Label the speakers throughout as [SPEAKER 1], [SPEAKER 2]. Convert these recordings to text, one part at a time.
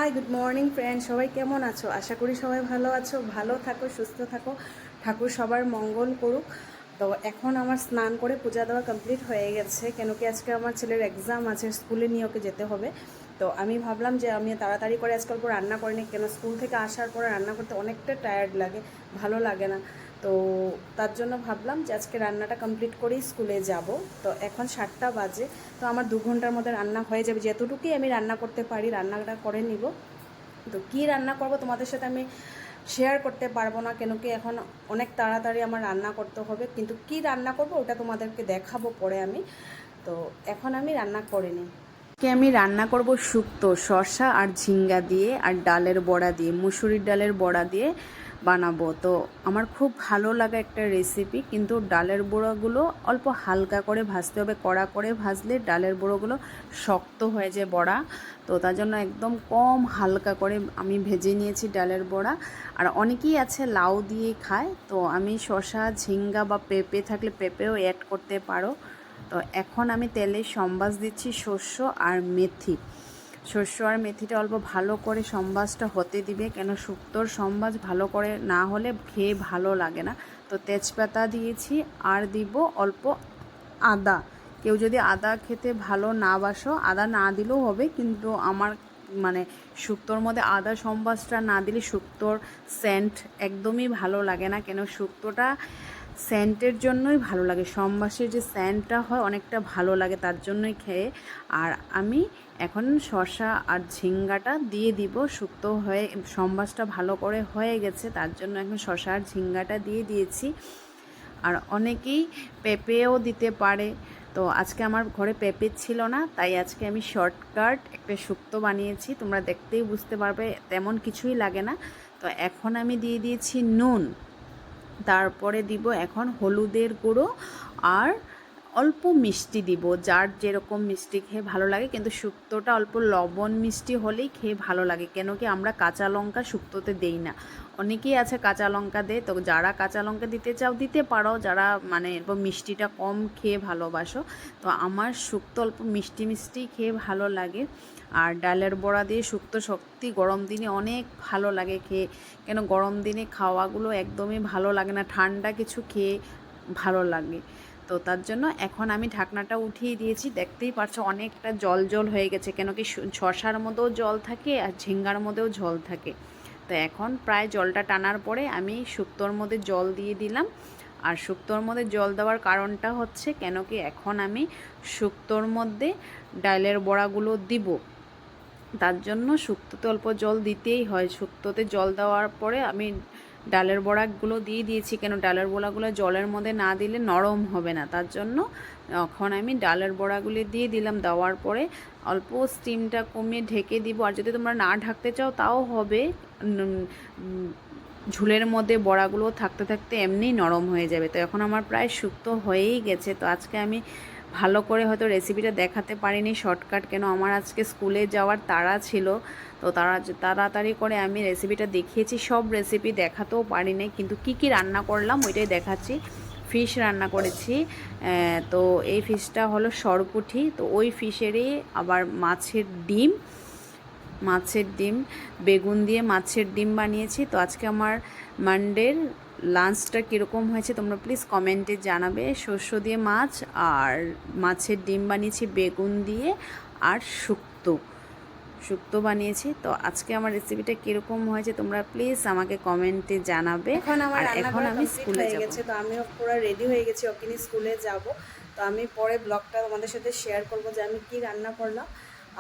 [SPEAKER 1] Hi good morning friend, সবাই কেমন আছো? আশা করি সবাই ভালো আছো, ভালো থাকো, সুস্থ থাকো, ঠাকুর সবার মঙ্গল করুক। তো এখন আমার স্নান করে পূজা দেওয়া কমপ্লিট হয়ে গেছে, কেন কি আজকে আমার ছেলের এক্সাম আছে, স্কুলে নিয়ে ওকে যেতে হবে। তো আমি ভাবলাম যে আমি তাড়াতাড়ি করে আজকাল পর রান্না করিনি, কেন স্কুল থেকে আসার পরে রান্না করতে অনেকটা টায়ার্ড লাগে, ভালো লাগে না। তো তার জন্য ভাবলাম যে আজকে রান্নাটা কমপ্লিট করেই স্কুলে যাব। তো এখন 7টা বাজে, তো আমার 2 ঘন্টার মধ্যে রান্না হয়ে যাবে, যেতটুকুই আমি রান্না করতে পারি রান্নাটা করে নিব। তো কী রান্না করব তোমাদের সাথে আমি শেয়ার করতে পারবো না, কেন কি এখন অনেক তাড়াতাড়ি আমার রান্না করতে হবে, কিন্তু কি রান্না করব ওটা তোমাদেরকে দেখাবো পরে আমি। তো এখন আমি রান্না করে নিই। আমি রান্না করব শুক্তো, শসা আর ঝিঙ্গা দিয়ে আর ডালের বড়া দিয়ে, মুসুরির ডালের বড়া দিয়ে বানাবো। তো আমার খুব ভালো লাগা একটা রেসিপি, কিন্তু ডালের বড়াগুলো অল্প হালকা করে ভাজতে হবে, কড়া করে ভাজলে ডালের বড়াগুলো শক্ত হয়ে যায় বড়া। তো তার জন্য একদম কম হালকা করে আমি ভেজে নিয়েছি ডালের বড়া। আর অনেকেই আছে লাউ দিয়ে খায়, তো আমি শসা, ঝিঙ্গা বা পেঁপে থাকলে পেঁপেও অ্যাড করতে পারো। তো এখন আমি তেলে সম্বাস দিচ্ছি শস্য আর মেথি। শস্য আর মেথিটা অল্প ভালো করে সম্বাসটা হতে দিবে, কেন শুক্তোর সম্বাস ভালো করে না হলে খেয়ে ভালো লাগে না। তো তেজপাতা দিয়েছি আর দিব অল্প আদা। কেউ যদি আদা খেতে ভালো না বাসো, আদা না দিলেও হবে, কিন্তু আমার মানে শুক্তোর মধ্যে আদা সম্বাসটা না দিলে শুক্তোর সেন্ট একদমই ভালো লাগে না, কেন শুক্তোটা স্যান্টের জন্যই ভালো লাগে, সম্বাসের যে স্যান্টটা হয় অনেকটা ভালো লাগে, তার জন্যই খেয়ে। আর আমি এখন শসা আর ঝিঙ্গাটা দিয়ে দিব, শুক্তো হয়ে সম্বাসটা ভালো করে হয়ে গেছে, তার জন্য এখন শসা আর ঝিঙ্গাটা দিয়ে দিয়েছি। আর অনেকেই পেঁপেও দিতে পারে, তো আজকে আমার ঘরে পেঁপে ছিল না, তাই আজকে আমি শর্টকাট একটা শুক্তো বানিয়েছি, তোমরা দেখতেই বুঝতে পারবে তেমন কিছুই লাগে না। তো এখন আমি দিয়ে দিয়েছি নুন, তারপরে দিব এখন হলুদের গুঁড়ো আর অল্প মিষ্টি দিব, যার যেরকম মিষ্টি খেয়ে ভালো লাগে, কিন্তু শুক্তোটা অল্প লবণ মিষ্টি হলেই খেয়ে ভালো লাগে, কেন কি আমরা কাঁচা লঙ্কা শুক্তোতে দেই না। অনেকেই আছে কাঁচা লঙ্কা দেয়, তো যারা কাঁচা লঙ্কা দিতে চাও দিতে পারো, যারা মানে এরকম মিষ্টিটা কম খেয়ে ভালোবাসো। তো আমার শুক্তো অল্প মিষ্টি মিষ্টি খেয়ে ভালো লাগে। আর ডালের বড়া দিয়ে শুক্তো সত্যি গরম দিনে অনেক ভালো লাগে খেয়ে, কেন গরম দিনে খাওয়াগুলো একদমই ভালো লাগে না, ঠান্ডা কিছু খেয়ে ভালো লাগে। তো তার জন্য এখন আমি ঢাকনাটা উঠিয়ে দিয়েছি, দেখতেই পারছো অনেকটা জল জল হয়ে গেছে, কেন কি শসার মধ্যেও জল থাকে আর ঝিঙ্গার মধ্যেও জল থাকে। তো এখন প্রায় জলটা টানার পরে আমি শুক্তোর মধ্যে জল দিয়ে দিলাম। আর শুক্তোর মধ্যে জল দেওয়ার কারণটা হচ্ছে, কেন কি এখন আমি শুক্তোর মধ্যে ডালের বড়াগুলো দিব, তার জন্য শুক্তোতে অল্প জল দিতেই হয়। শুক্তোতে জল দেওয়ার পরে আমি ডালের বড়াগুলো দিয়ে দিয়েছি, কেন ডালের বড়াগুলো জলের মধ্যে না দিলে নরম হবে না, তার জন্য এখন আমি ডালের বড়াগুলি দিয়ে দিলাম। দেওয়ার পরে অল্প স্টিমটা কমিয়ে ঢেকে দিব, আর যদি তোমরা না ঢাকতে চাও তাও হবে, ঝুলের মধ্যে বড়াগুলো থাকতে থাকতে এমনিই নরম হয়ে যাবে। তো এখন আমার প্রায় শুক্তো হয়েই গেছে। তো আজকে আমি ভালো করে হয়তো রেসিপিটা দেখাতে পারিনি শর্টকাট, কেন আমার আজকে স্কুলে যাওয়ার তাড়া ছিল, তো তাড়াতাড়ি করে আমি রেসিপিটা দেখিয়েছি, সব রেসিপি দেখাতেও পারিনি, কিন্তু কি কি রান্না করলাম ওইটাই দেখাচ্ছি। ফিশ রান্না করেছি, তো এই ফিশটা হলো সরপুঁটি, তো ওই ফিশেরই আবার মাছের ডিম বেগুন দিয়ে মাছের ডিম বানিয়েছি। তো আজকে আমার মানডের লাঞ্চটা কীরকম হয়েছে তোমরা প্লিজ কমেন্টে জানাবে। শস্য দিয়ে মাছ আর মাছের ডিম বানিয়েছি বেগুন দিয়ে, আর শুক্তো বানিয়েছি। তো আজকে আমার রেসিপিটা কীরকম হয়েছে তোমরা প্লিজ আমাকে কমেন্টে জানাবে। আর এখন আমি স্কুলে যাব। তো আমিও পুরো রেডি হয়ে গেছি, ওকে নিয়ে স্কুলে যাব। তো আমি পরে ব্লগটা তোমাদের সাথে শেয়ার করব যে আমি কি রান্না করলাম।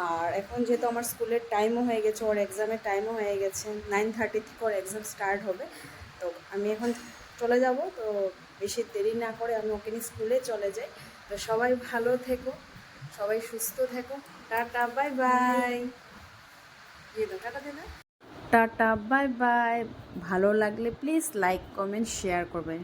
[SPEAKER 1] আর এখন যেহেতু আমার স্কুলের টাইমও হয়ে গেছে, ওর এক্সামের টাইমও হয়ে গেছে, 9:30 থেকে ওর এক্সাম স্টার্ট হবে। তো আমি এখন চলে যাব, তো বেশি দেরি না করে আমি ওকে নিয়ে স্কুলে চলে যাই। তো সবাই ভালো থেকো, সবাই সুস্থ থেকো, tata bye bye. Tata bye bye. ভালো লাগলে প্লিজ লাইক কমেন্ট শেয়ার করবে।